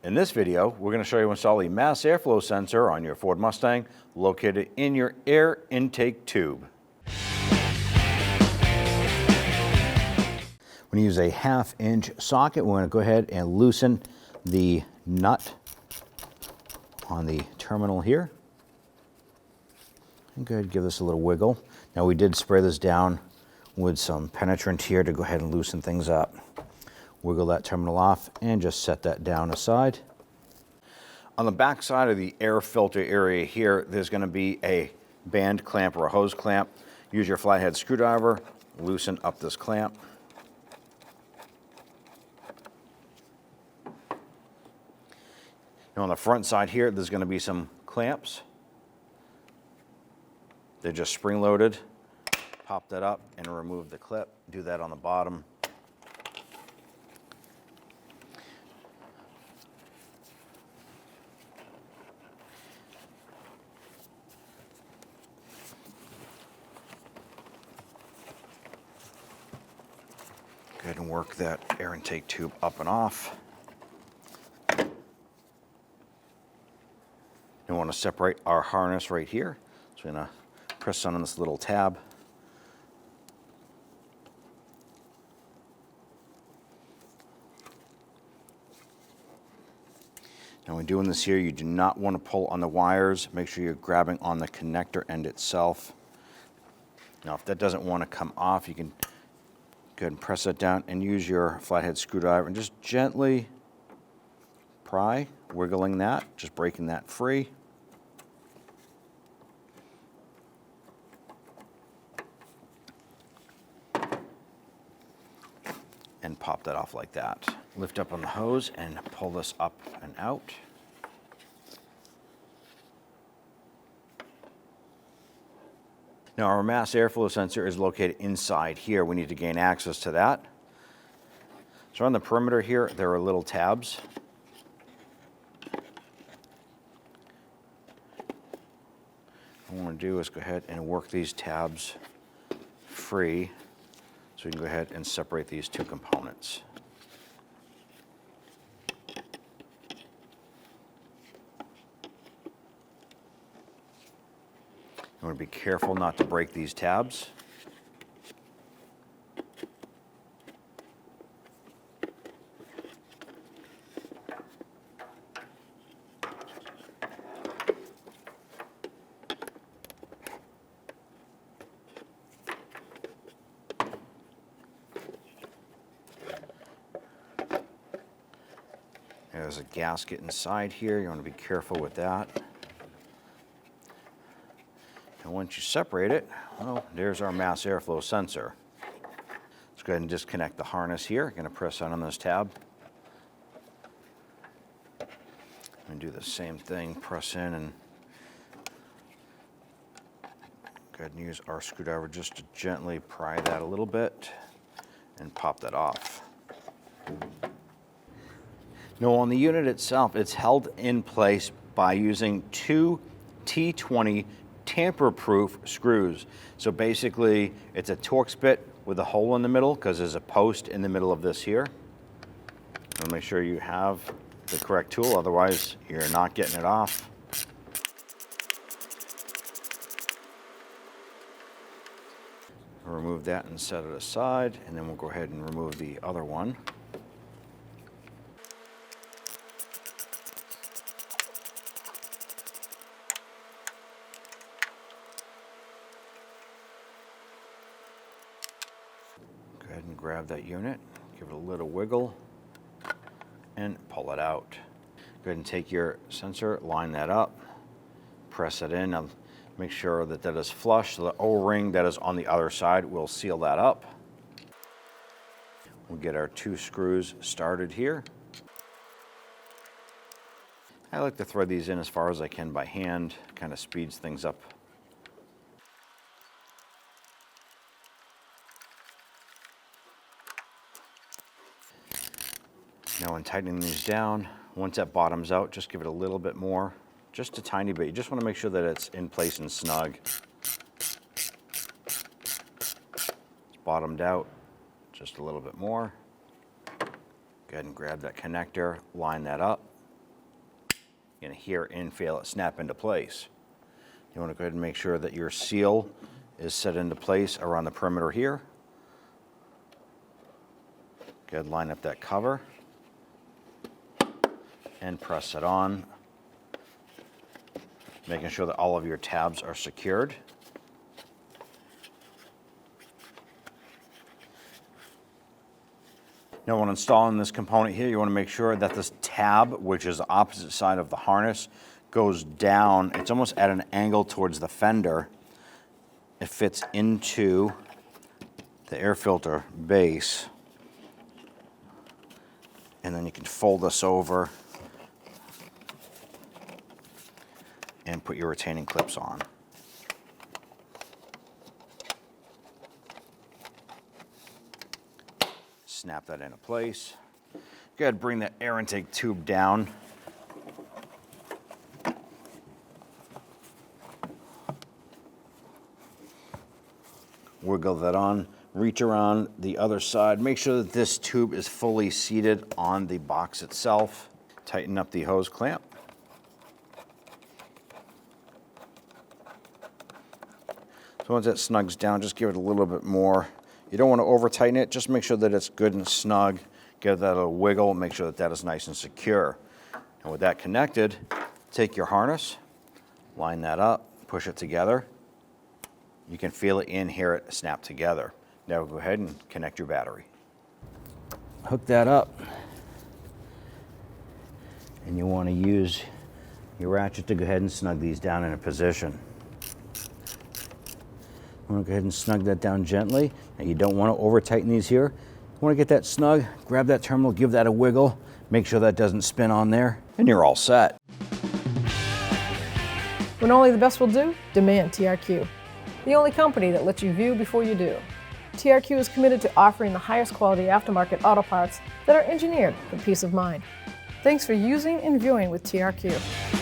In this video, we're going to show you how to install a mass airflow sensor on your Ford Mustang located in your air intake tube. We're going to use a 1/2-inch socket. We're going to go ahead and loosen the nut on the terminal here. And go ahead and give this a little wiggle. Now we did spray this down with some penetrant here to go ahead and loosen things up. Wiggle that terminal off and just set that down aside. On the back side of the air filter area here, there's going to be a band clamp or a hose clamp. Use your flathead screwdriver, loosen up this clamp. Now on the front side here, there's going to be some clamps. They're just spring-loaded. Pop that up and remove the clip. Do that on the bottom. Go ahead and work that air intake tube up and off. We want to separate our harness right here. So we're going to press on this little tab. Now when doing this here, you do not want to pull on the wires. Make sure you're grabbing on the connector end itself. Now if that doesn't want to come off, you can go ahead and press it down and use your flathead screwdriver and just gently pry, wiggling that, just breaking that free. And pop that off like that. Lift up on the hose and pull this up and out. Now our mass airflow sensor is located inside here. We need to gain access to that. So on the perimeter here, there are little tabs. What I want to do is go ahead and work these tabs free so we can go ahead and separate these two components. You want to be careful not to break these tabs. There's a gasket inside here. You want to be careful with that. And once you separate it, well, there's our mass airflow sensor. Let's go ahead and disconnect the harness here. I'm going to press on this tab. And do the same thing, press in and go ahead and use our screwdriver just to gently pry that a little bit and pop that off. Now on the unit itself, it's held in place by using two T20 tamper-proof screws. So basically, it's a Torx bit with a hole in the middle because there's a post in the middle of this here. So make sure you have the correct tool, otherwise you're not getting it off. Remove that and set it aside, and then we'll go ahead and remove the other one. Go ahead and grab that unit, give it a little wiggle, and pull it out. Go ahead and take your sensor, line that up, press it in. Now make sure that that is flush. So the O-ring that is on the other side will seal that up. We'll get our two screws started here. I like to thread these in as far as I can by hand, kind of speeds things up. Now when tightening these down, once that bottoms out, just give it a little bit more, just a tiny bit. You just want to make sure that it's in place and snug. It's bottomed out, just a little bit more. Go ahead and grab that connector, line that up, You're going to hear and feel it snap into place. You want to go ahead and make sure that your seal is set into place around the perimeter here. Go ahead and line up that cover and press it on, making sure that all of your tabs are secured. Now, when installing this component here, you want to make sure that this tab, which is the opposite side of the harness, goes down. It's almost at an angle towards the fender. It fits into the air filter base. And then you can fold this over and put your retaining clips on. Snap that into place. Go ahead and bring the air intake tube down. Wiggle that on, reach around the other side. Make sure that this tube is fully seated on the box itself. Tighten up the hose clamp. So once that snugs down, just give it a little bit more. You don't want to over tighten it, just make sure that it's good and snug. Give that a wiggle, make sure that that is nice and secure. And with that connected, take your harness, line that up, push it together. You can feel it and hear it snap together. Now go ahead and connect your battery. Hook that up. And you want to use your ratchet to go ahead and snug these down in a position. You want to go ahead and snug that down gently. Now you don't want to over tighten these here. You want to get that snug, grab that terminal, give that a wiggle, make sure that doesn't spin on there, and you're all set. When only the best will do, demand TRQ. The only company that lets you view before you do. TRQ is committed to offering the highest quality aftermarket auto parts that are engineered for peace of mind. Thanks for using and viewing with TRQ.